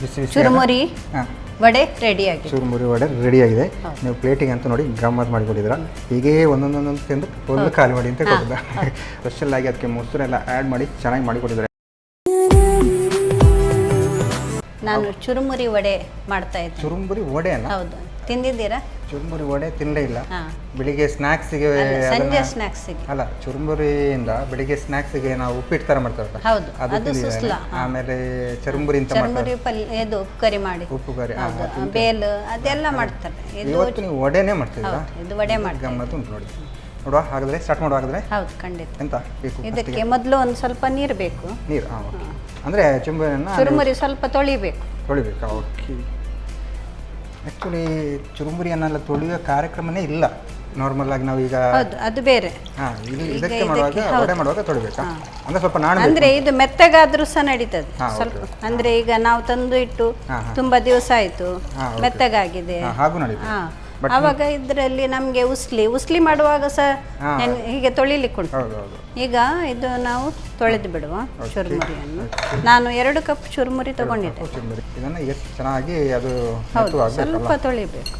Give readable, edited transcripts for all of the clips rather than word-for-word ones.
ಬಿಸಿ ಬಿಸಿ ಚುರುಮುರಿ ಹಾಂ ವಡೆ ರೆಡಿಯಾಗಿ ಚುರುಮುರಿ ವಡೆ ರೆಡಿಯಾಗಿದೆ. ನೀವು ಪ್ಲೇಟಿಗೆ ಅಂತ ನೋಡಿ ಗಮ್ಮತ್ ಮಾಡಿಕೊಟ್ಟಿದ್ದೀರಾ. ಹೀಗೇ ಒಂದೊಂದೊಂದೊಂದು ತಿಂದು ಒಂದು ಖಾಲಿ ಮಾಡಿ ಅಂತ ಕೊಟ್ಟಿದ್ದ. ಸ್ಪೆಷಲ್ ಆಗಿ ಅದಕ್ಕೆ ಮೊಸರೆಲ್ಲ ಆ್ಯಡ್ ಮಾಡಿ ಚೆನ್ನಾಗಿ ಮಾಡಿಕೊಟ್ಟಿದ್ದಾರೆ. ನಾನು ಚುರುಮುರಿ ವಡೆ ಮಾಡ್ತಾ ಇದ್ದೆ. ಚುರುಮುರಿ ವಡೆ ಅಲ್ಲ? ಹೌದು. ತಿಂದಿದ್ದೀರಾ? ಚುರುಮುರಿ ವಡೆ ತಿನ್ನಲೇ ಇಲ್ಲ. ಹಾಂ. ಬೆಳಿಗ್ಗೆ ಸ್ನ್ಯಾಕ್ಸಿಗೆ ಸಂಜೆ ಸ್ನ್ಯಾಕ್ಸಿಗೆ ಅಲ್ಲ, ಚುರುಮುರಿಯಿಂದ ಬೆಳಿಗ್ಗೆ ಸ್ನ್ಯಾಕ್ಸಿಗೆ ನಾವು ಉಪ್ಪಿಟ್ಟು ಥರ ಮಾಡ್ತಾರಲ್ಲ, ಹೌದು, ಅದು ಅದು ತಿಂದಿದ್ದೇನೆ. ಸುಸ್ಲ. ಆಮೇಲೆ ಚುರುಮುರಿ ಅಂತ ಚುರುಮುರಿ ಪಲ್ಯ ಇದು ಉಪ್ಪು ಕರಿ ಮಾಡಿ, ಉಪ್ಪು ಕರಿ ಬೇಲು ಅದೆಲ್ಲ ಮಾಡ್ತಾರೆ. ಇದು ಇವತ್ತು ನೀವು ವಡೆನೇ ಮಾಡ್ತಿದ್ದೀರಾ? ಇದು ವಡೆ ಮಾಡಿ ಗಮ್ಮತ್ತು ಉಂಟು ನೋಡಿ. ನೋಡುವ ಹಾಗಾದ್ರೆ ಸ್ಟಾರ್ಟ್ ಮಾಡುವ ಹಾಗಾದ್ರೆ. ಹೌದು, ಖಂಡಿತ. ಎಂತ ಬೇಕು ಇದಕ್ಕೆ ಮೊದಲು ಒಂದು ಸ್ವಲ್ಪ ನೀರು ಬೇಕು. ನೀರು? ಹಾಂ, ಓಕೆ. ಅಂದರೆ ಚುರುಮುರಿ ಸ್ವಲ್ಪ ತೊಳಿಬೇಕು. ತೊಳಿಬೇಕಾ? ಓಕೆ. ಆ್ಯಕ್ಚುಲಿ ಚುರುಮುರಿಯನ್ನೆಲ್ಲ ತೊಳೆಯೋ ಕಾರ್ಯಕ್ರಮನೇ ಇಲ್ಲ. ನಾರ್ಮಲ್ ಆಗಿ ನಾವು ಈಗ ಹೌದು, ಅದು ಬೇರೆ. ಹಾಂ, ಇದಕ್ಕೆ ಮಾಡುವಾಗ ವಡೆ ಮಾಡುವಾಗ ತೊಳಿಬೇಕಾ? ಅಂದರೆ ಸ್ವಲ್ಪ ನಾಣ ಅಂದ್ರೆ ಇದು ಮೆತ್ತಗಾದ್ರೂ ಸಹ ನಡೀತದೆ ಸ್ವಲ್ಪ. ಅಂದ್ರೆ ಈಗ ನಾವು ತಂದು ಇಟ್ಟು ತುಂಬಾ ದಿವಸ ಆಯ್ತು, ಮೆತ್ತಗಾಗಿದೆ, ಹಾಗೂ ನಡೀತದೆ. ಆವಾಗ ಇದರಲ್ಲಿ ನಮಗೆ ಉಸ್ಲಿ ಮಾಡುವಾಗ ಸಹ ಹೀಗೆ ತೊಳಿಲಿಕ್ಕೆ ಉಂಟು. ಈಗ ಇದು ನಾವು ತೊಳೆದು ಬಿಡುವ ಚುರುಮುರಿಯನ್ನು. ನಾನು 2 ಕಪ್ ಚುರುಮುರಿ ತಗೊಂಡಿದ್ದೆ. ಇದನ್ನು ಎಷ್ಟು ಚೆನ್ನಾಗಿ ಅದು ಸ್ವಲ್ಪ ತೊಳಿಬೇಕು.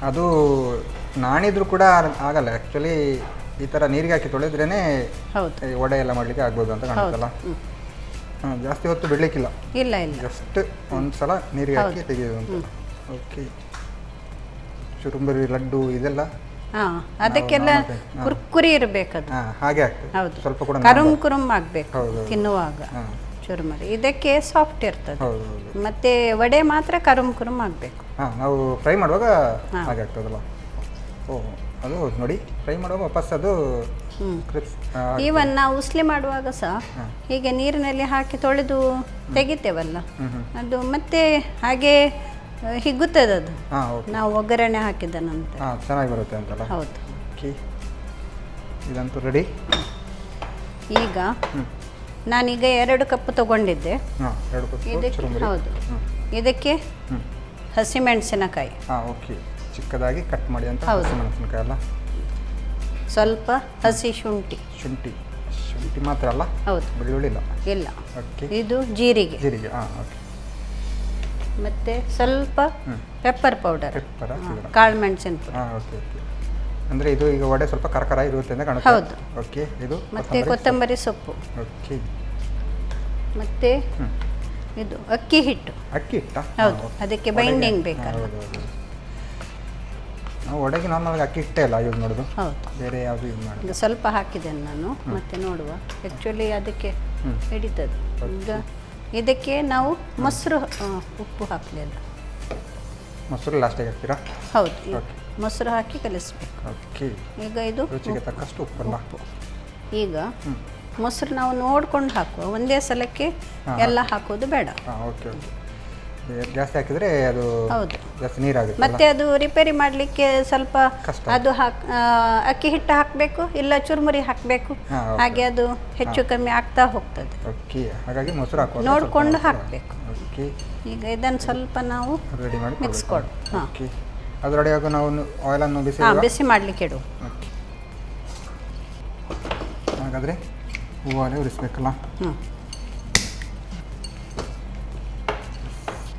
ಅದು ನಾಣಿದ್ರು ಕೂಡ ಆಗಲ್ಲ. ಆ್ಯಕ್ಚುಲಿ ಈ ಥರ ನೀರಿಗೆ ಹಾಕಿ ತೊಳೆದ್ರೇ ಹೌದು, ವಡೆ ಎಲ್ಲ ಮಾಡಲಿಕ್ಕೆ ಆಗ್ಬೋದು ಅಂತ ಕಾಣುತ್ತಲ್ಲ. ಜಾಸ್ತಿ ಹೊತ್ತು ಬಿಡಲಿಕ್ಕಿಲ್ಲ. ಇಲ್ಲ ಇಲ್ಲ, ಜಸ್ಟ್ ಒಂದು ಸಲ ನೀರಿಗೆ ಹಾಕಿ ತೆಗೆಯೋದು ಅಂತ. ಓಕೆ. ಚುರುಮುರಿ ಲಡ್ಡು ಇದೆಲ್ಲ ಅದಕ್ಕೆಲ್ಲ ಕುರ್ಕುರಿ ಇರಬೇಕದು. ಹಾಗೆ ಆಗ್ತದೆ. ಹೌದು, ಸ್ವಲ್ಪ ಕೂಡ ಕುರುಮ್ ಆಗಬೇಕು ತಿನ್ನುವಾಗ. ಚುರುಮುರಿ ಇದಕ್ಕೆ ಸಾಫ್ಟ್ ಇರ್ತದೆ. ಮತ್ತೆ ವಡೆ ಮಾತ್ರ ಕುರುಮ್ ಆಗಬೇಕು. ನಾವು ಫ್ರೈ ಮಾಡುವಾಗ ಹಾಗೆ ಆಗ್ತದಲ್ಲ. ಓಹ್, ಅದು ನೋಡಿ, ಫ್ರೈ ಮಾಡುವಾಗ ವಾಪಸ್ ಅದು ಈವನ್ ನಾವು ಉಸ್ಲಿ ಮಾಡುವಾಗ ಸಹ ಹೀಗೆ ನೀರಿನಲ್ಲಿ ಹಾಕಿ ತೊಳೆದು ತೆಗಿತೇವಲ್ಲ, ಅದು ಮತ್ತೆ ಹಾಗೆ ಹಿಗ್ಗುತ್ತದೆ ಅದು ನಾವು ಒಗ್ಗರಣೆ ಹಾಕಿದ ನಂತರ. ಚೆನ್ನಾಗಿ ಬರುತ್ತೆ ಅಂತಲ್ಲ. ಹೌದು. ಓಕೆ, ಇದಂತೂ ರೆಡಿ. ಈಗ ನಾನೀಗ 2 ಕಪ್ ತಗೊಂಡಿದ್ದೆ. ಹೌದು, ಇದಕ್ಕೆ ಹಸಿಮೆಣಸಿನಕಾಯಿ. ಓಕೆ, ಚಿಕ್ಕದಾಗಿ ಕಟ್ ಮಾಡಿ ಅಂತ ಹಸಿಮೆಣಸಿನಕಾಯಿ ಅಲ್ಲ, ಸ್ವಲ್ಪ ಹಸಿ ಶುಂಠಿ. ಶುಂಠಿ ಮಾತ್ರ ಅಲ್ಲ? ಹೌದು, ಬೆಳ್ಳುಳ್ಳಿ ಇಲ್ಲ. ಓಕೆ, ಇದು ಜೀರಿಗೆ. ಓಕೆ. ಮತ್ತೆ ಸ್ವಲ್ಪ ಪೆಪ್ಪರ್ ಪೌಡರ್, ಕಾಳು ಮೆಣಸಿನ ಪುಡಿ. ಓಕೆ. ಅಂದರೆ ಇದು ಈಗ ವಡೆ ಸ್ವಲ್ಪ ಕರಕರ ಇರುತ್ತೆ ಅಂತ ಕಾಣುತ್ತೆ. ಹೌದು. ಓಕೆ. ಇದು ಮತ್ತೆ ಕೊತ್ತಂಬರಿ ಸೊಪ್ಪು. ಓಕೆ. ಮತ್ತೆ ಇದು ಅಕ್ಕಿ ಹಿಟ್ಟು. ಹೌದು, ಅದಕ್ಕೆ ಬೈಂಡಿಂಗ್ ಬೇಕಲ್ಲ. ನಾವು ವಡೆಗೆ ನಾರ್ಮಲ್ ಅಕ್ಕಿ ಹಿಟ್ಟೇ ಅಲ್ಲ ಯೂಸ್ ಮಾಡೋದು. ಹೌದು, ಬೇರೆ ಯಾವುದು ಯೂಸ್ ಮಾಡೋದು. ಸ್ವಲ್ಪ ಹಾಕಿದ್ದೇನೆ ನಾನು. ಮತ್ತೆ ನೋಡುವ, ಆ್ಯಕ್ಚುಲಿ ಅದಕ್ಕೆ ಹಿಡಿತದೆ. ಈಗ ಇದಕ್ಕೆ ನಾವು ಮೊಸರು, ಉಪ್ಪು ಹಾಕಲಿಲ್ಲ. ಮೊಸರು ಲಾಸ್ಟಿಗೆ ಹಾಕ್ತೀರಾ? ಹೌದು, ಮೊಸರು ಹಾಕಿ ಕಲಿಸ್ಬೇಕು. ಓಕೆ. ಈಗ ಇದು ರುಚಿಗೆ ತಕ್ಕಷ್ಟು ಉಪ್ಪು. ಈಗ ಮೊಸರು ನಾವು ನೋಡ್ಕೊಂಡು ಹಾಕುವ, ಒಂದೇ ಸಲಕ್ಕೆ ಎಲ್ಲ ಹಾಕೋದು ಬೇಡ. ಓಕೆ. ಜಾಸ್ತಿ ಹಾಕಿದರೆ ಅದು ಜಾಸ್ತಿ ನೀರಾಗುತ್ತೆ. ಮತ್ತೆ ಅದು ರಿಪೇರಿ ಮಾಡಲಿಕ್ಕೆ ಸ್ವಲ್ಪ ಅದು ಅಕ್ಕಿ ಹಿಟ್ಟು ಹಾಕಬೇಕು, ಇಲ್ಲ ಚುರುಮುರಿ ಹಾಕಬೇಕು. ಹಾಗೆ ಅದು ಹೆಚ್ಚು ಕಮ್ಮಿ ಆಗ್ತಾ ಹೋಗ್ತದೆ. ಓಕೆ, ಹಾಗಾಗಿ ಮೊಸರು ಹಾಕುವಾಗ ನೋಡಿಕೊಂಡು ಹಾಕಬೇಕು. ಓಕೆ. ಈಗ ಇದನ್ನು ಸ್ವಲ್ಪ ನಾವು ರೆಡಿ ಮಾಡಿ ಮಿಕ್ಸ್ ಕೊಡು. ಓಕೆ. ಅದು ರೆಡಿ ಆಗ ನಾವು ಆಯಿಲನ್ನು ಬಿಸಿ ಮಾಡಲಿಕ್ಕೆ ಇಡು. ಓಕೆ. ಹಾಗಾದರೆ ಹೂವಲ್ಲಿ ಉರಿಸ್ಬೇಕಲ್ಲ.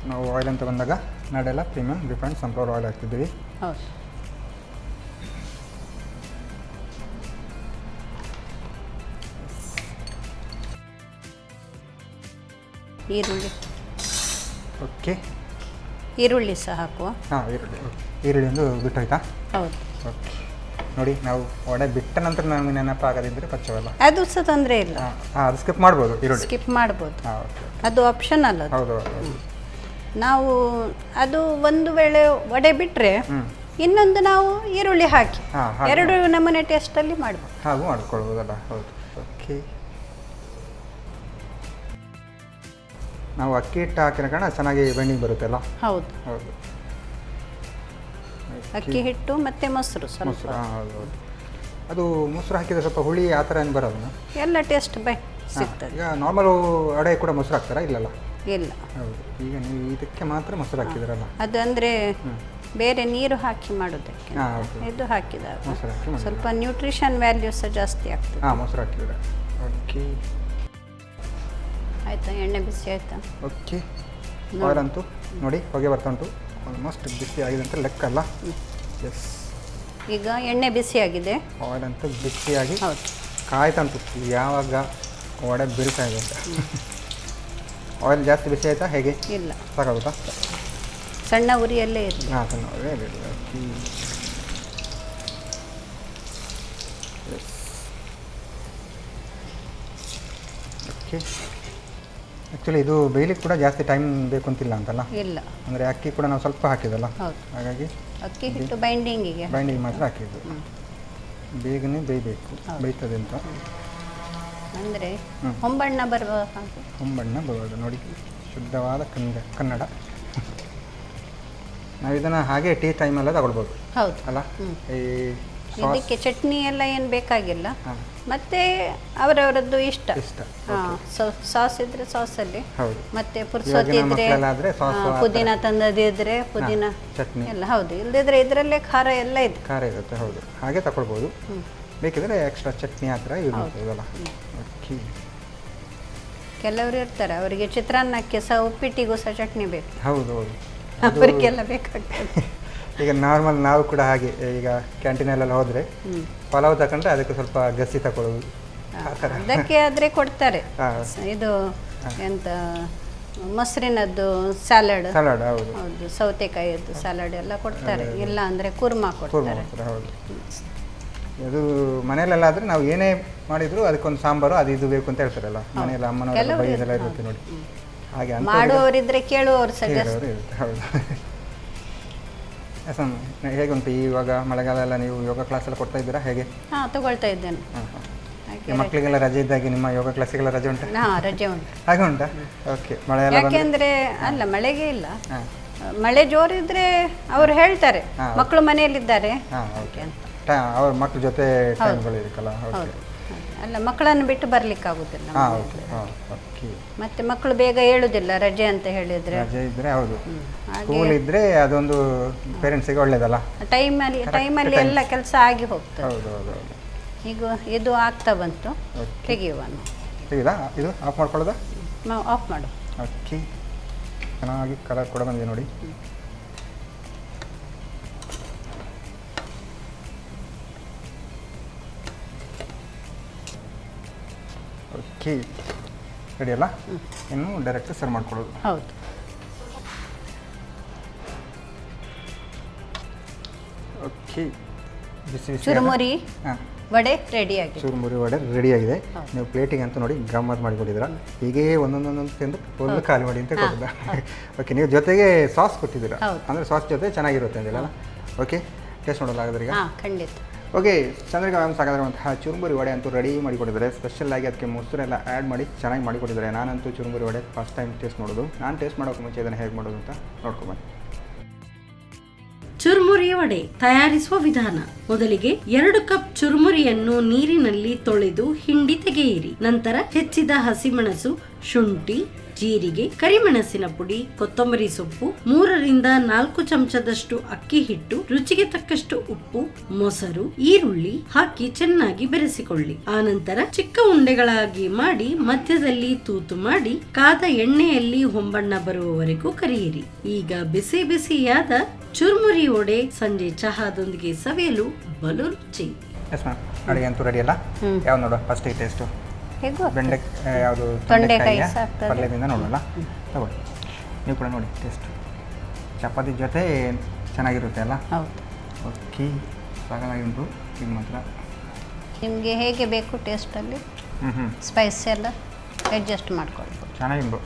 ನಾವು ಆಯಿಲ್ ಅಂತ ಬಂದಾಗ ನಡೆಲ್ಲ ಪ್ರೀಮಿಯಂ ರಿಫೈನ್ಡ್ ಸನ್ಫ್ಲವರ್ ಆಯಿಲ್ ಹಾಕ್ತಿದ್ದೀವಿ. ಹೌದು. ಈರುಳ್ಳಿ. ಓಕೆ. ಈರುಳ್ಳಿ ಸಹ ಹಾಕುವ. ಈರುಳ್ಳಿ ಒಂದು ಬಿಟ್ಟೋಯ್ತಾ? ಹೌದು. ಓಕೆ. ನೋಡಿ, ನಾವು ವಡೆ ಬಿಟ್ಟ ನಂತರ ನಮಗೆ ನೆನಪಾಗದಿದ್ದರೆ ಪಚ್ಚವಲ್ಲ, ಅದು ಸಹ ತೊಂದರೆ ಇಲ್ಲ. ಅದು ಸ್ಕಿಪ್ ಮಾಡ್ಬೋದು. ಈರುಳ್ಳಿ ಸ್ಕಿಪ್ ಮಾಡ್ಬೋದು, ಅದು ಆಪ್ಷನಲ್. ಹೌದು. ನಾವು ಅದು ಒಂದು ವೇಳೆ ವಡೆ ಬಿಟ್ಟರೆ ಇನ್ನೊಂದು ನಾವು ಈರುಳ್ಳಿ ಹಾಕಿ 2 ನಮೂನೆ ಟೇಸ್ಟಲ್ಲಿ ಮಾಡ್ಬೋದು. ಹಾಗೂ ಮಾಡ್ಕೊಳ್ಬೋದಲ್ಲ. ಹೌದು. ಓಕೆ. ನಾವು ಅಕ್ಕಿ ಹಿಟ್ಟು ಹಾಕಿದ ಕಾರಣ ಚೆನ್ನಾಗಿ ಬೈಂಡಿಂಗ್ ಬರುತ್ತೆ ಅಲ್ಲ. ಹೌದು. ಹೌದು. ಅಕ್ಕಿ ಹಿಟ್ಟು ಮತ್ತು ಮೊಸರು ಸ್ವಲ್ಪ. ಹೌದು. ಅದು ಮೊಸರು ಹಾಕಿದರೆ ಸ್ವಲ್ಪ ಹುಳಿ ಆ ಥರ ಏನು ಬರೋದು? ಎಲ್ಲ ಟೇಸ್ಟ್ ಸಿಗ್ತದೆ. ಈಗ ನಾರ್ಮಲ್ ವಡೆ ಕೂಡ ಮೊಸರು ಹಾಕ್ತಾರಾ? ಇಲ್ಲಲ್ಲ. ಇಲ್ಲ. ಹೌದು. ಈಗ ನೀವು ಇದಕ್ಕೆ ಮಾತ್ರ ಮೊಸರು ಹಾಕಿದ್ರಲ್ಲ. ಅದು ಅಂದರೆ ಬೇರೆ ನೀರು ಹಾಕಿ ಮಾಡೋದಕ್ಕೆ. ಇದು ಹಾಕಿದಾಗ ಸ್ವಲ್ಪ ನ್ಯೂಟ್ರಿಷನ್ ವ್ಯಾಲ್ಯೂ ಸಹ ಜಾಸ್ತಿ ಆಗ್ತದೆ. ಮೊಸರು ಹಾಕಿದ್ರೆ. ಓಕೆ. ಆಯಿತಾ, ಎಣ್ಣೆ ಬಿಸಿ ಆಯಿತಾ? ಓಕೆ, ಆಯಿಲ್ ಅಂತೂ ನೋಡಿ ಹೊಗೆ ಬರ್ತಾ ಉಂಟು, ಆಲ್ಮೋಸ್ಟ್ ಬಿಸಿ ಆಗಿದೆ ಅಂತ ಲೆಕ್ಕ ಅಲ್ಲ. ಎಸ್, ಈಗ ಎಣ್ಣೆ ಬಿಸಿಯಾಗಿದೆ, ಆಯಿಲ್ ಅಂತೂ ಬಿಸಿಯಾಗಿ ಹೌದು, ಕಾಯ್ತಾ ಉಂಟು ಯಾವಾಗ ವಡೆ ಬೀಳ್ತಾ ಇದೆ ಅಂತ. ಆಯಿಲ್ ಜಾಸ್ತಿ ಬಿಸಿ ಆಯಿತಾ ಹೇಗೆ? ಇಲ್ಲ, ಸಾಕಾಗುತ್ತಾ? ಸಣ್ಣ ಉರಿಯಲ್ಲೇ ಇರಲಿ. ಹಾಂ, ಸಣ್ಣ ಉರಿ. ಓಕೆ, ಆ್ಯಕ್ಚುಲಿ ಇದು ಬೇಯಲಿಕ್ಕೆ ಕೂಡ ಜಾಸ್ತಿ ಟೈಮ್ ಬೇಕು ಅಂತಿಲ್ಲ ಅಂತಲ್ಲ? ಇಲ್ಲ, ಅಂದರೆ ಅಕ್ಕಿ ಕೂಡ ನಾವು ಸ್ವಲ್ಪ ಹಾಕಿದಲ್ಲ, ಹೌದು, ಹಾಗಾಗಿ ಅಕ್ಕಿ ಹಿಟ್ಟು ಬೈಂಡಿಂಗಿಗೆ ಮಾತ್ರ ಹಾಕಿದ್ದು. ಬೇಗನೆ ಬೇಯಬೇಕು, ಬೇಯ್ತದೆ ಅಂತ. ಅಂದರೆ ಹೊಂಬಣ್ಣ ಬರುವ ಹಾಗೆ. ಹೊಂಬಣ್ಣ ಬರುವುದು ನೋಡಿ, ಶುದ್ಧವಾದ ಕನ್ನಡ. ನಾವು ಇದನ್ನು ಹಾಗೆ ಟೀ ಟೈಮೆಲ್ಲ ತಗೊಳ್ಬೋದು. ಹೌದು ಅಲ್ಲ, ಈ ಇದಕ್ಕೆ ಚಟ್ನಿ ಎಲ್ಲ ಏನು ಬೇಕಾಗಿಲ್ಲ, ಮತ್ತೆ ಅವರವರದ್ದು ಇಷ್ಟ. ಸಾಸ್ ಇದ್ರೆ ಸಾಸಲ್ಲಿ, ಮತ್ತೆ ಪುರ್ಸೊತ್ ಇದ್ರೆ ಪುದೀನ ತಂದದಿದ್ರೆ ಪುದೀನ ಚಟ್ನಿ ಎಲ್ಲ, ಹೌದು, ಇಲ್ಲದಿದ್ರೆ ಇದರಲ್ಲೇ ಖಾರ ಎಲ್ಲ ಇದೆ, ಖಾರ ಇರುತ್ತೆ. ಹೌದು, ಹಾಗೆ ತಗೊಳ್ಬೋದು. ಬೇಕಿದ್ರೆ ಎಕ್ಸ್ಟ್ರಾ ಚಟ್ನಿ ಆ ಥರ ಯೂಸ್ ಮಾಡ್ಬೋದಲ್ಲ. ಓಕೆ, ಕೆಲವರು ಇರ್ತಾರೆ ಅವರಿಗೆ ಚಿತ್ರಾನ್ನಕ್ಕೆ ಸಹ ಉಪ್ಪಿಟ್ಟಿಗೂ ಸಹ ಚಟ್ನಿ ಬೇಕು. ಹೌದು ಹೌದು, ಅವರಿಗೆಲ್ಲ ಬೇಕಾಗ್ತದೆ. ಈಗ ನಾರ್ಮಲ್ ನಾವು ಕೂಡ ಹಾಗೆ, ಈಗ ಕ್ಯಾಂಟೀನಲ್ಲೆಲ್ಲ ಹೋದರೆ ಪಲಾವ್ ತಗೊಂಡ್ರೆ ಅದಕ್ಕೆ ಸ್ವಲ್ಪ ಗಸಿ ತಗೊಳ್ಳೋದು, ಅದಕ್ಕೆ ಆದರೆ ಕೊಡ್ತಾರೆ. ಇದು ಎಂತ ಮೊಸರಿನದ್ದು ಸ್ಯಾಲಡ್, ಹೌದು ಹೌದು, ಸೌತೆಕಾಯಿಯದ್ದು ಸ್ಯಾಲಡ್ ಎಲ್ಲ ಕೊಡ್ತಾರೆ. ಇಲ್ಲ ಅಂದರೆ ಕುರ್ಮಾ ಕೊಡ್ತಾರೆ. ಹೌದು, ಅದು ಮನೆಯಲ್ಲಾದರೆ ನಾವು ಏನೇ ಮಾಡಿದ್ರು ಅದಕ್ಕೊಂದು ಸಾಂಬಾರು ಅದು ಇದು ಬೇಕು ಅಂತ ಹೇಳ್ತಾರಲ್ಲ, ಮನೆಯಲ್ಲ ಅಮ್ಮನವರೆಲ್ಲ ಬೈದೆಲ್ಲ ಇರುತ್ತೆ ನೋಡಿ. ಹಾಗೆ ಮಾಡುವವರಿದ್ರೆ ಕೇಳುವವರು ಸಹ ಇರುತ್ತೆ. ಹೌದು. ಹೇಗುಂಟು ಇವಾಗ ಮಳೆಗಾಲ ಎಲ್ಲ, ನೀವು ಯೋಗ ಕ್ಲಾಸ್ ಎಲ್ಲ ಕೊಡ್ತಾ ಇದ್ದೀರಾ ಹೇಗೆ? ಹಾಂ, ತಗೊಳ್ತಾ ಇದ್ದೇನೆ. ಮಕ್ಕಳಿಗೆಲ್ಲ ರಜೆ ಇದ್ದಾಗೆ ನಿಮ್ಮ ಯೋಗ ಕ್ಲಾಸಿಗೆಲ್ಲ ರಜೆ ಉಂಟು? ಹಾಂ, ರಜೆ ಉಂಟು. ಹಾಗೆ ಉಂಟಾ? ಓಕೆ, ಮಳೆ ಎಲ್ಲ ಯಾಕೆಂದರೆ ಅಲ್ಲ, ಮಳೆಗೆ ಇಲ್ಲ, ಮಳೆ ಜೋರಿದ್ರೆ ಅವರು ಹೇಳ್ತಾರೆ ಮಕ್ಕಳು ಮನೆಯಲ್ಲಿದ್ದಾರೆ ಅವ್ರ ಮಕ್ಕಳ ಜೊತೆ ಟೈಮ್ಗಳಿರುತ್ತಲ್ಲ. ಅಲ್ಲ, ಮಕ್ಕಳನ್ನು ಬಿಟ್ಟು ಬರ್ಲಿಕ್ಕಾಗುದಿಲ್ಲ. ಮತ್ತೆ ಮಕ್ಕಳು ಬೇಗ ಹೇಳುದಿಲ್ಲ ರಜೆ ಅಂತ ಹೇಳಿದ್ರೆ. ರಜೆ ಇದ್ರೆ ಹೌದು, ಸ್ಕೂಲ್ ಇದ್ರೆ ಅದೊಂದು ಪೇರೆಂಟ್ಸಿಗೆ ಒಳ್ಳೇದಲ್ಲ, ಟೈಮಲ್ಲಿ ಎಲ್ಲ ಕೆಲಸ ಆಗಿ ಹೋಗ್ತದೆ. ಹೌದು ಹೌದು ಹೌದು. ಈಗ ಇದು ಆಗ್ತಾ ಬಂತು, ತೆಗೆಯುವ. ತೆಗೆದಾ? ಇದು ಆಫ್ ಮಾಡ್ಕೊಳ್ಳೋದಾ? ಆಫ್ ಮಾಡು. ಓಕೆ, ಚೆನ್ನಾಗಿ ಕಲರ್ ಕೂಡ ಬಂದಿದೆ ನೋಡಿ. ಓಕೆ, ರೆಡಿ ಅಲ್ಲ? ಇನ್ನು ಡೈರೆಕ್ಟ್ ಸರ್ವ್ ಮಾಡ್ಕೊಳ್ಳೋದು. ಹೌದು. ಓಕೆ, ಬಿಸಿ ಬಿಸಿ ಚುರುಮುರಿ ವಡೆ ರೆಡಿಯಾಗಿದೆ. ಚುರುಮುರಿ ವಡೆ ರೆಡಿಯಾಗಿದೆ. ನೀವು ಪ್ಲೇಟಿಗೆ ಅಂತ ನೋಡಿ ಗಮ್ಮತ್ ಮಾಡಿಕೊಟ್ಟಿದ್ದೀರಾ. ಹೀಗೇ ಒಂದೊಂದೊಂದೊಂದು ತಿಂದು ಒಂದು ಖಾಲಿ ಮಾಡಿ ಅಂತ ಕೊಟ್ಟಿದ್ದ. ಓಕೆ, ನೀವು ಜೊತೆಗೆ ಸಾಸ್ ಕೊಟ್ಟಿದ್ದೀರಾ, ಅಂದರೆ ಸಾಸ್ ಜೊತೆ ಚೆನ್ನಾಗಿರುತ್ತೆ ಅಂದಿಲ್ಲ. ಓಕೆ, ಟೇಸ್ಟ್ ನೋಡೋಲ್ಲ ಹಾಗಾದ್ರೆ ಈಗ? ಖಂಡಿತ. ಓಕೆ, ಚಂದ್ರಿಕಾ ಮ್ಯಾಮ್ ಸಾಕಾಗಿರುವಂತಹ ಚುರುಮುರಿ ವಡೆ ಅಂತೂ ರೆಡಿ ಮಾಡಿಕೊಟ್ಟಿದ್ದಾರೆ. ಸ್ಪೆಷಲಾಗಿ ಅದಕ್ಕೆ ಮೊಸರೆಲ್ಲ ಆ್ಯಡ್ ಮಾಡಿ ಚೆನ್ನಾಗಿ ಮಾಡಿಕೊಟ್ಟಿದ್ದಾರೆ. ನಾನಂತೂ ಚುರುಮುರಿ ವಡೆ ಫಸ್ಟ್ ಟೈಮ್ ಟೇಸ್ಟ್ ಮಾಡೋದು. ನಾನು ಟೇಸ್ಟ್ ಮಾಡೋಕೆ ಮುಂಚೆ ಇದನ್ನು ಹೇಗೆ ಮಾಡೋದು ಅಂತ ನೋಡ್ಕೊಂಬನ್ನಿ. ಚುರುಮುರಿ ವಡೆ ತಯಾರಿಸುವ ವಿಧಾನ: ಮೊದಲಿಗೆ 2 ಕಪ್ ಚುರುಮುರಿಯನ್ನು ನೀರಿನಲ್ಲಿ ತೊಳೆದು ಹಿಂಡಿ ತೆಗೆಯಿರಿ. ನಂತರ ಹೆಚ್ಚಿದ ಹಸಿಮೆಣಸು, ಶುಂಠಿ, ಜೀರಿಗೆ, ಕರಿಮೆಣಸಿನ ಪುಡಿ, ಕೊತ್ತಂಬರಿ ಸೊಪ್ಪು, 3 ರಿಂದ 4 ಚಮಚದಷ್ಟು ಅಕ್ಕಿ ಹಿಟ್ಟು, ರುಚಿಗೆ ತಕ್ಕಷ್ಟು ಉಪ್ಪು, ಮೊಸರು, ಈರುಳ್ಳಿ ಹಾಕಿ ಚೆನ್ನಾಗಿ ಬೆರೆಸಿಕೊಳ್ಳಿ. ಆನಂತರ ಚಿಕ್ಕ ಉಂಡೆಗಳಾಗಿ ಮಾಡಿ ಮಧ್ಯದಲ್ಲಿ ತೂತು ಮಾಡಿ ಕಾದ ಎಣ್ಣೆಯಲ್ಲಿ ಹೊಂಬಣ್ಣ ಬರುವವರೆಗೂ ಕರಿಯಿರಿ. ಈಗ ಬಿಸಿ ಬಿಸಿಯಾದ ಚುರುಮುರಿ ವಡೆ ಸಂಜೆ ಚಹಾದೊಂದಿಗೆ ಸವಿಯಲು ಬಲು ರುಚಿ. ಎಸ್ ಮ್ಯಾಮ್, ಅಡುಗೆ ಅಂತೂ ರೆಡಿ ಅಲ್ಲ? ಯಾವ್ದು ನೋಡುವ ಫಸ್ಟಿಗೆ ಟೇಸ್ಟು? ಬೆಂಡೆಕಾಯಿ ಯಾವುದು? ತೊಂಡೆಕಾಯಿ ಪಲ್ಯದಿಂದ ನೋಡೋಲ್ಲ, ತಗೊಳ್ಳಿ. ನೀವು ಕೂಡ ನೋಡಿ ಟೇಸ್ಟ್. ಚಪಾತಿ ಜೊತೆ ಚೆನ್ನಾಗಿರುತ್ತೆ ಅಲ್ಲ? ಹೌದು. ಓಕೆ, ಸಾಕಾಗಿ ಉಂಟು. ಇದು ಮಾತ್ರ ನಿಮಗೆ ಹೇಗೆ ಬೇಕು ಟೇಸ್ಟಲ್ಲಿ ಸ್ಪೈಸ್ ಎಲ್ಲ ಅಡ್ಜಸ್ಟ್ ಮಾಡ್ಕೊಳ್ಬೋದು. ಚೆನ್ನಾಗಿಂದು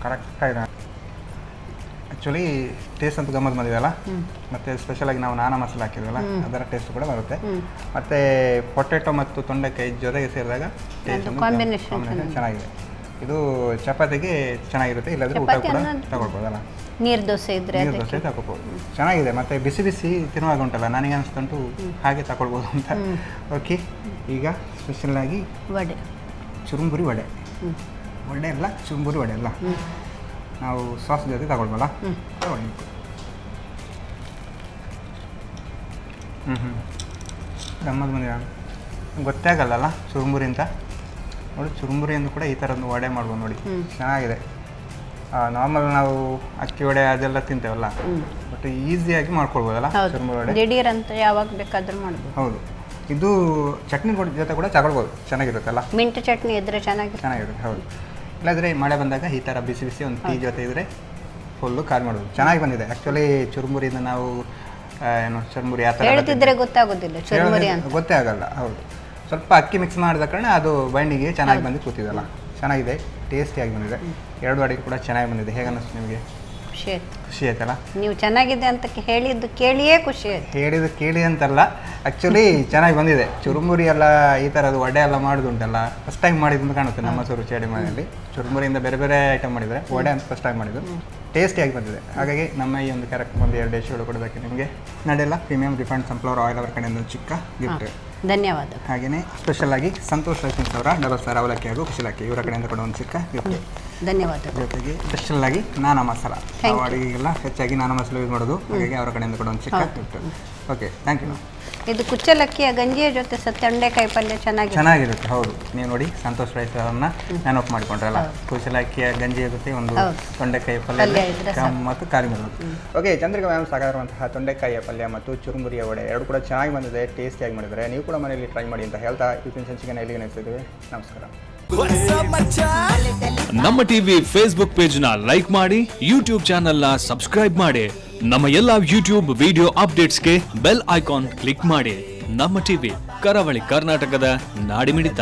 ಕರೆಕ್ಟಾಗಿದೆ. ಆ್ಯಕ್ಚುಲಿ ಟೇಸ್ಟ್ ಅಂತೂ ಗಮ್ಮತ್ ಬಂದಿದೆಯಲ್ಲ, ಮತ್ತು ಸ್ಪೆಷಲಾಗಿ ನಾವು ನಾನಾ ಮಸಾಲೆ ಹಾಕಿದ್ವಲ್ಲ ಅದರ ಟೇಸ್ಟ್ ಕೂಡ ಬರುತ್ತೆ. ಮತ್ತು ಪೊಟೆಟೊ ಮತ್ತು ತೊಂಡೆಕಾಯಿ ಜೊತೆಗೆ ಸೇರಿದಾಗ ಟೇಸ್ಟ್ ಕಾಂಬಿನೇಷನ್ ಚೆನ್ನಾಗಿದೆ. ಇದು ಚಪಾತಿಗೆ ಚೆನ್ನಾಗಿರುತ್ತೆ, ಇಲ್ಲಾಂದರೆ ಊಟ ಕೂಡ ತಗೊಳ್ಬೋದಲ್ಲ. ನೀರು ದೋಸೆ ಇದ್ದರೆ ನೀರು ದೋಸೆ ತಗೊಳ್ಬೋದು, ಚೆನ್ನಾಗಿದೆ. ಮತ್ತು ಬಿಸಿ ಬಿಸಿ ತಿನ್ನುವಾಗ ಉಂಟಲ್ಲ, ನನಗೆ ಅನಿಸ್ತಂಟು ಹಾಗೆ ತಗೊಳ್ಬೋದು ಅಂತ. ಓಕೆ, ಈಗ ಸ್ಪೆಷಲಾಗಿ ವಡೆ, ಚುರುಮುರಿ ವಡೆ. ವಡೆ ಅಲ್ಲ, ಚುರುಮುರಿ ವಡೆ ಅಲ್ಲ. ನಾವು ಸಾಸ್ ಜೊತೆ ತಗೊಳ್ಬೋಲ್ಲ? ತಗೊಳ್ಳಿ. ಗಮ್ಮತ್ ಬಂದಿರ, ಗೊತ್ತೇ ಆಗಲ್ಲ ಚುರುಮುರಿ ಅಂತ. ನೋಡಿ ಚುರುಮುರಿಯನ್ನು ಕೂಡ ಈ ಥರ ಒಂದು ವಡೆ ಮಾಡ್ಬೋದು ನೋಡಿ, ಚೆನ್ನಾಗಿದೆ. ನಾರ್ಮಲ್ ನಾವು ಅಕ್ಕಿ ವಡೆ ಅದೆಲ್ಲ ತಿಂತೇವಲ್ಲ, ಬಟ್ ಈಸಿಯಾಗಿ ಮಾಡ್ಕೊಳ್ಬೋದಲ್ಲ ಚುರುಮುರಿ ವಡೆ. ದಿಢೀರ್ ಅಂತ ಯಾವಾಗ ಬೇಕಾದ್ರೂ ಮಾಡ್ಬೋದು. ಹೌದು, ಇದು ಚಟ್ನಿ ಜೊತೆ ಕೂಡ ತಗೊಳ್ಬೋದು, ಚೆನ್ನಾಗಿರುತ್ತಲ್ಲ. ಮಿಂಟ್ ಚಟ್ನಿ ಇದ್ರೆ ಚೆನ್ನಾಗಿರುತ್ತೆ. ಹೌದು. ಇಲ್ಲಾಂದರೆ ಮಳೆ ಬಂದಾಗ ಈ ಥರ ಬಿಸಿ ಬಿಸಿ ಒಂದು ಟೀ ಜೊತೆ ಇದ್ದರೆ ಫುಲ್ಲು ಖಾಲಿ ಮಾಡ್ಬೋದು. ಚೆನ್ನಾಗಿ ಬಂದಿದೆ ಆ್ಯಕ್ಚುಲಿ. ಚುರುಮುರಿಯಿಂದ ನಾವು ಏನು ಚುರುಮುರಿ ಆ ಥರ ಹೇಳ್ತಿದ್ರೆ ಗೊತ್ತಾಗೋದಿಲ್ಲ ಚುರುಮುರಿ ಅಂತ. ಗೊತ್ತೇ ಆಗಲ್ಲ. ಹೌದು, ಸ್ವಲ್ಪ ಅಕ್ಕಿ ಮಿಕ್ಸ್ ಮಾಡಿದ ಕಾರಣ ಅದು ಬೈಂಡಿಗೆ ಚೆನ್ನಾಗಿ ಬಂದು ಕೂತಿದಲ್ಲ, ಚೆನ್ನಾಗಿದೆ, ಟೇಸ್ಟಿಯಾಗಿ ಬಂದಿದೆ. 2 ಅಡಿಗೆ ಕೂಡ ಚೆನ್ನಾಗಿ ಬಂದಿದೆ. ಹೇಗೆ ಅನ್ನಿಸ್ತು ನಿಮಗೆ? ಖುಷಿ ಆಯ್ತಲ್ಲ? ನೀವು ಚೆನ್ನಾಗಿದೆ ಅಂತ ಹೇಳಿದ್ದು ಕೇಳಿಯೇ ಖುಷಿ ಆಯ್ತು. ಹೇಳಿದ್ದು ಕೇಳಿ ಅಂತಲ್ಲ, ಆ್ಯಕ್ಚುಲಿ ಚೆನ್ನಾಗಿ ಬಂದಿದೆ. ಚುರುಮುರಿ ಎಲ್ಲ ಈ ಥರದ್ದು ವಡೆ ಎಲ್ಲ ಮಾಡೋದುಂಟಲ್ಲ, ಫಸ್ಟ್ ಟೈಮ್ ಮಾಡಿದ್ದು ಕಾಣುತ್ತೆ ನಮ್ಮ ರುಚಿ ಮನೆಯಲ್ಲಿ. ಚುರುಮುರಿಯಿಂದ ಬೇರೆ ಬೇರೆ ಐಟಮ್ ಮಾಡಿದರೆ, ವಡೆ ಅಂತ ಫಸ್ಟ್ ಟೈಮ್ ಮಾಡಿದ್ದು, ಟೇಸ್ಟಿಯಾಗಿ ಬಂದಿದೆ. ಹಾಗಾಗಿ ನಮ್ಮ ಈ ಒಂದು ಕ್ಯಾರೆಕ್ಟರ್ ಒಂದು 2 ಡಿಶ್ಗಳು ಕೊಡೋದಕ್ಕೆ ನಿಮಗೆ ನಡೆಯಲ್ಲ ಪ್ರೀಮಿಯಂ ರಿಫೈಂಡ್ ಸನ್ಫ್ಲವರ್ ಆಯಿಲ್ ಅವರ ಕಡೆಯಿಂದ ಒಂದು ಚಿಕ್ಕ ಗಿಫ್ಟ್. ಧನ್ಯವಾದ. ಹಾಗೆಯೇ ಸ್ಪೆಷಲ್ ಆಗಿ ಸಂತೋಷ್ ರೈಸಿನ್ಸ್ ಅವರ ಡಬಲ್ ಸ್ಟಾರ್ ಅವಲಕ್ಕಿ ಹಾಗೂ ಕುಶಲಕ್ಕಿ ಇವರ ಕಡೆಯಿಂದ ಕೊಡೋ ಒಂದು ಚಿಕ್ಕ ಗಿಫ್ಟ್. ಧನ್ಯವಾದ. ಜೊತೆಗೆ ಸ್ಪೆಷಲ್ ಆಗಿ ನಾನಾ ಮಸಾಲ, ನಾವು ಅಡುಗೆಗೆಲ್ಲ ಹೆಚ್ಚಾಗಿ ನಾನಾ ಮಸಾಲೆ ಯೂಸ್ ಮಾಡೋದು, ಹಾಗಾಗಿ ಅವರ ಕಡೆಯಿಂದ ಕೊಡೋ ಒಂದು ಚಿಕ್ಕ ಗಿಫ್ಟ್. Okay, thank you. ಇದು ಕುಚ್ಚಲಕ್ಕಿಯ ಗಂಜಿಯ ಜೊತೆ ತೊಂಡೆಕಾಯಿ ಪಲ್ಯ ಚೆನ್ನಾಗಿರುತ್ತೆ. ಹೌದು, ನೀವು ನೋಡಿ ಸಂತೋಷ್ ರೈಸ್ ಅವರನ್ನ ನೆನಪು ಮಾಡಿಕೊಂಡ್ರಲ್ಲ, ಕುಚ್ಚಲಕ್ಕಿಯ ಗಂಜಿಯ ಜೊತೆ ಒಂದು ತೊಂಡೆಕಾಯಿ ಪಲ್ಯ ಮತ್ತು ಖಾಲಿ ಮಾಡೋದು. ಓಕೆ, ಚಂದ್ರಿಕಾ ಮ್ಯಾಮ್ ಸಾಕಾಗಿರುವಂತಹ ತೊಂಡೆಕಾಯಿಯ ಪಲ್ಯ ಮತ್ತು ಚುರುಮುರಿಯ ವಡೆ 2 ಕೂಡ ಚೆನ್ನಾಗಿ ಬಂದಿದೆ, ಟೇಸ್ಟಿಯಾಗಿ ಮಾಡಿದ್ದಾರೆ. ನೀವು ಕೂಡ ಮನೆಯಲ್ಲಿ ಟ್ರೈ ಮಾಡಿ ಅಂತ ಹೇಳ್ತಾ ಇವತ್ತಿನ ಸಂಚಿಕೆನ ಇಲ್ಲಿಗೆ ನಿಲ್ಲಿಸಿದ್ದೀವಿ. ನಮಸ್ಕಾರ. ನಮ್ಮ ಟಿವಿ ಫೇಸ್ಬುಕ್ ಪೇಜ್ ನ ಲೈಕ್ ಮಾಡಿ, ಯೂಟ್ಯೂಬ್ ಚಾನೆಲ್ ನ ಸಬ್ಸ್ಕ್ರೈಬ್ ಮಾಡಿ, ನಮ್ಮ ಎಲ್ಲಾ ಯೂಟ್ಯೂಬ್ ವಿಡಿಯೋ ಅಪ್ಡೇಟ್ಸ್ಗೆ ಬೆಲ್ ಐಕಾನ್ ಕ್ಲಿಕ್ ಮಾಡಿ. ನಮ್ಮ ಟಿವಿ, ಕರಾವಳಿ ಕರ್ನಾಟಕದ ನಾಡಿಮಿಡಿತ.